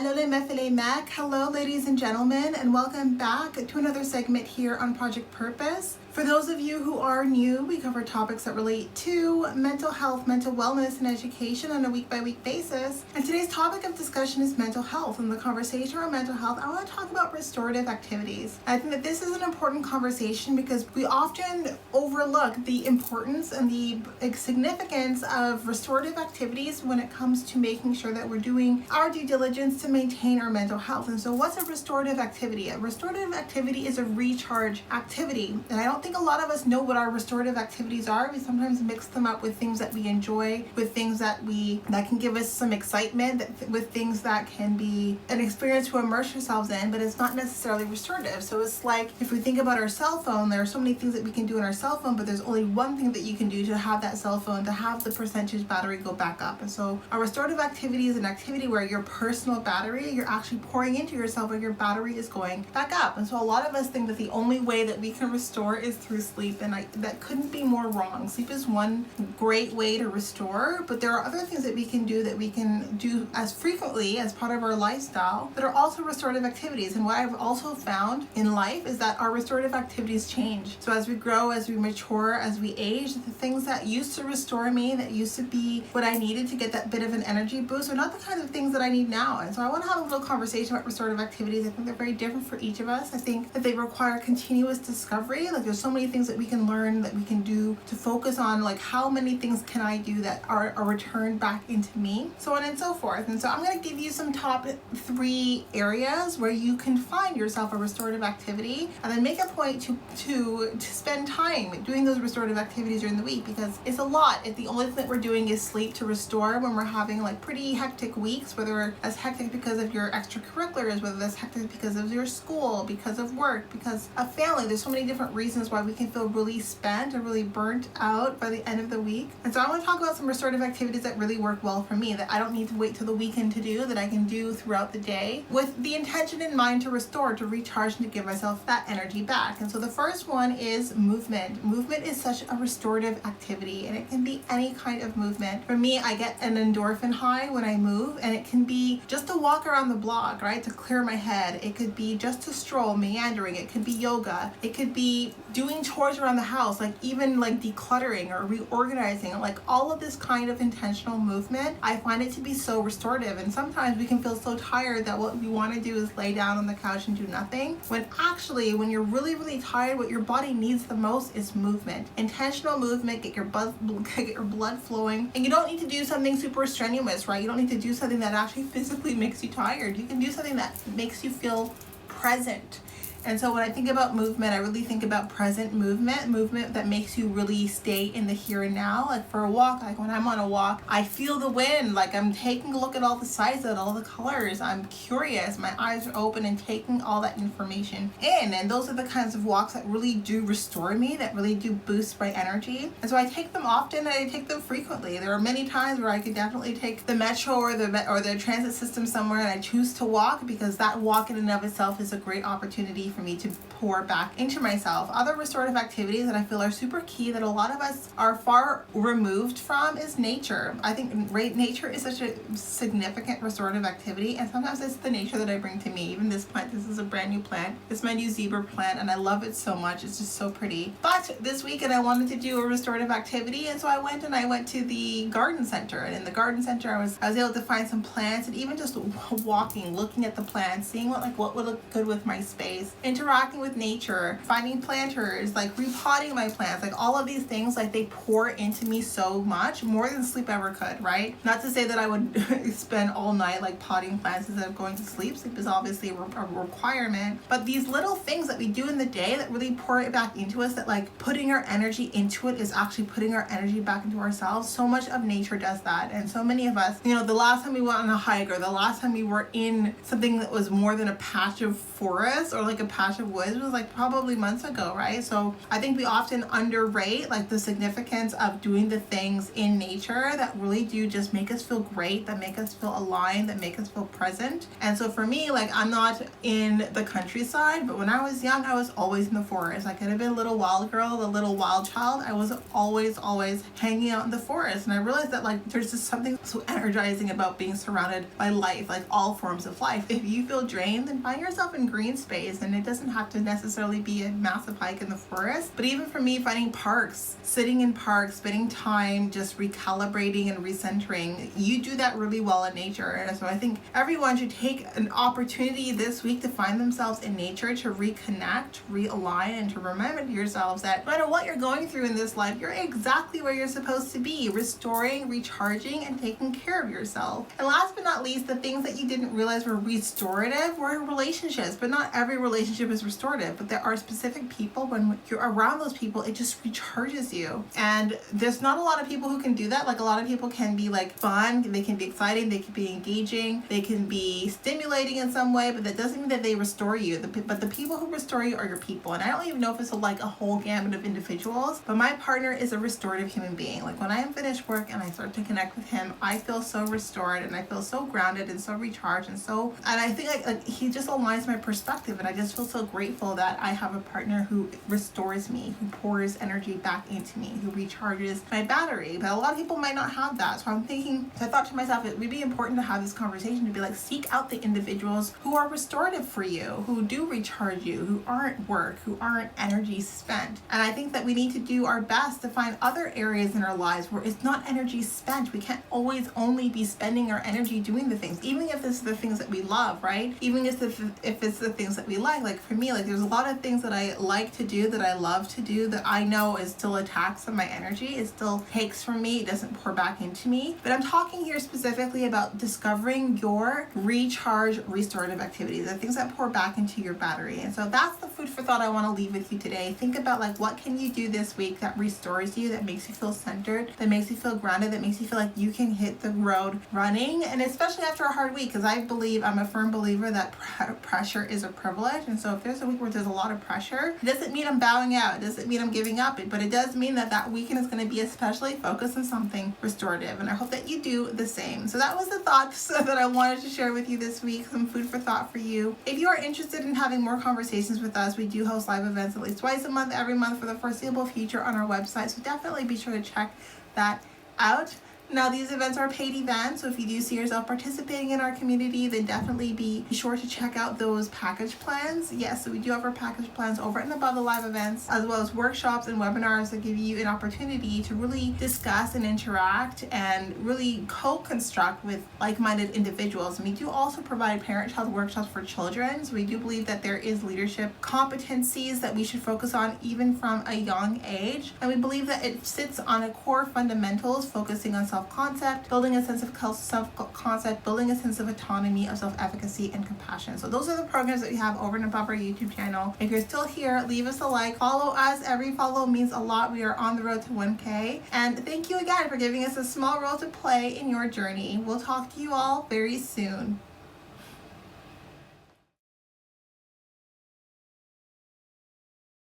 Allô les meufs et les mecs. Hello ladies and gentlemen, and welcome back to another segment here on Project Purpose. For those of you who are new, we cover topics that relate to mental health, mental wellness, and education on a week-by-week basis. And today's topic of discussion is mental health. And the conversation around mental health, I want to talk about restorative activities. I think that this is an important conversation because we often overlook the importance and the significance of restorative activities when it comes to making sure that we're doing our due diligence to maintain our mental health. And so what's a restorative activity? A restorative activity is a recharge activity. And I don't think a lot of us know what our restorative activities are. We sometimes mix them up with things that we enjoy, with things that can give us some excitement, with things that can be an experience to immerse yourselves in, but it's not necessarily restorative. So it's like if we think about our cell phone, there are so many things that we can do on our cell phone, but there's only one thing that you can do to have that cell phone, to have the percentage battery go back up. And so a restorative activity is an activity where your personal battery, you're actually pouring into yourself, where your battery is going back up. And so a lot of us think that the only way that we can restore is through sleep, and that couldn't be more wrong. Sleep is one great way to restore, but there are other things that we can do as frequently as part of our lifestyle that are also restorative activities. And what I've also found in life is that our restorative activities change. So as we grow, as we mature, as we age, the things that used to restore me, that used to be what I needed to get that bit of an energy boost, are not the kinds of things that I need now. And so I want to have a little conversation about restorative activities. I think they're very different for each of us. I think that they require continuous discovery. Like there's so many things that we can learn, that we can do to focus on, like how many things can I do that are a return back into me, so on and so forth. And so I'm going to give you some top 3 areas where you can find yourself a restorative activity, and then make a point to spend time doing those restorative activities during the week, because it's a lot if the only thing that we're doing is sleep to restore when we're having like pretty hectic weeks, whether that's hectic because of your extracurriculars, whether that's hectic because of your school, because of work, because of family. There's so many different reasons why we can feel really spent or really burnt out by the end of the week. And so I want to talk about some restorative activities that really work well for me, that I don't need to wait till the weekend to do, that I can do throughout the day with the intention in mind to restore, to recharge, and to give myself that energy back. And so the first one is movement. Movement is such a restorative activity, and it can be any kind of movement. For me, I get an endorphin high when I move, and it can be just to walk around the block, right, to clear my head. It could be just to stroll, meandering. It could be yoga. It could be doing chores around the house, like even like decluttering or reorganizing, like all of this kind of intentional movement. I find it to be so restorative. And sometimes we can feel so tired that what we want to do is lay down on the couch and do nothing, when actually when you're really, really tired, what your body needs the most is movement. Intentional movement, get your blood flowing. And you don't need to do something super strenuous, right? You don't need to do something that actually physically makes you tired. You can do something that makes you feel present. And so when I think about movement, I really think about present movement that makes you really stay in the here and now. Like for a walk, like when I'm on a walk, I feel the wind, like I'm taking a look at all the sights and all the colors. I'm curious, my eyes are open and taking all that information in. And those are the kinds of walks that really do restore me, that really do boost my energy. And so I take them often, and I take them frequently. There are many times where I could definitely take the metro or the transit system somewhere, and I choose to walk, because that walk in and of itself is a great opportunity for me to pour back into myself. Other restorative activities that I feel are super key, that a lot of us are far removed from, is nature. I think nature is such a significant restorative activity, and sometimes it's the nature that I bring to me. Even this plant, this is a brand new plant. It's my new zebra plant, and I love it so much. It's just so pretty. But this weekend I wanted to do a restorative activity, and so I went to the garden center. And in the garden center, I was able to find some plants, and even just walking, looking at the plants, seeing what would look good with my space, interacting with nature, finding planters, like repotting my plants, like all of these things, like they pour into me so much, more than sleep ever could, right? Not to say that I would spend all night like potting plants instead of going to sleep. Sleep is obviously a requirement, but these little things that we do in the day that really pour it back into us, that like putting our energy into it is actually putting our energy back into ourselves. So much of nature does that. And so many of us, the last time we went on a hike, or the last time we were in something that was more than a patch of forest, or like a patch of woods was like probably months ago, right? So I think we often underrate like the significance of doing the things in nature that really do just make us feel great, that make us feel aligned, that make us feel present. And so for me, like I'm not in the countryside, but when I was young, I was always in the forest. I could have been a little wild girl, a little wild child. I was always hanging out in the forest. And I realized that like there's just something so energizing about being surrounded by life, like all forms of life. If you feel drained, then find yourself in green space, and it doesn't have to necessarily be a massive hike in the forest. But even for me, finding parks, sitting in parks, spending time just recalibrating and recentering, you do that really well in nature. And so I think everyone should take an opportunity this week to find themselves in nature, to reconnect, realign, and to remember to yourselves that no matter what you're going through in this life, you're exactly where you're supposed to be, restoring, recharging, and taking care of yourself. And last but not least, the things that you didn't realize were restorative were relationships. But not every relationship is restorative, but there are specific people, when you're around those people, it just recharges you. And there's not a lot of people who can do that. Like a lot of people can be like fun, they can be exciting, they can be engaging, they can be stimulating in some way, but that doesn't mean that they restore you. But the people who restore you are your people. And I don't even know if it's like a whole gamut of individuals, but my partner is a restorative human being. Like when I am finished work and I start to connect with him, I feel so restored and I feel so grounded and so recharged and I think like he just aligns my perspective, and I just feel so grateful that I have a partner who restores me, who pours energy back into me, who recharges my battery. But a lot of people might not have that. So I thought to myself, it would be important to have this conversation, to be like, seek out the individuals who are restorative for you, who do recharge you, who aren't work, who aren't energy spent. And I think that we need to do our best to find other areas in our lives where it's not energy spent. We can't always only be spending our energy doing the things, even if it's the things that we love, right? Even if it's the things that we like for me, like there's a lot of things that I like to do, that I love to do, that I know is still a tax on my energy. It still takes from me. It doesn't pour back into me. But I'm talking here specifically about discovering your recharge restorative activities, the things that pour back into your battery. And so that's the food for thought I want to leave with you today. Think about like, what can you do this week that restores you, that makes you feel centered, that makes you feel grounded, that makes you feel like you can hit the road running. And especially after a hard week, because I'm a firm believer that pressure is a privilege. And so if there's a week where there's a lot of pressure, it doesn't mean I'm bowing out, it doesn't mean I'm giving up, but it does mean that weekend is going to be especially focused on something restorative. And I hope that you do the same. So that was the thoughts that I wanted to share with you this week, some food for thought for you. If you are interested in having more conversations with us, we do host live events at least twice a month, every month for the foreseeable future on our website. So definitely be sure to check that out. Now, these events are paid events, so if you do see yourself participating in our community, then definitely be sure to check out those package plans. Yes, so we do have our package plans over and above the live events, as well as workshops and webinars that give you an opportunity to really discuss and interact and really co-construct with like-minded individuals. And we do also provide parent-child workshops for children, so we do believe that there is leadership competencies that we should focus on even from a young age. And we believe that it sits on a core fundamentals, focusing on self-concept, building a sense of self-concept, building a sense of autonomy, of self-efficacy, and compassion. So those are the programs that we have over and above our YouTube channel. If you're still here, leave us a like, follow us. Every follow means a lot. We are on the road to 1K. And thank you again for giving us a small role to play in your journey. We'll talk to you all very soon.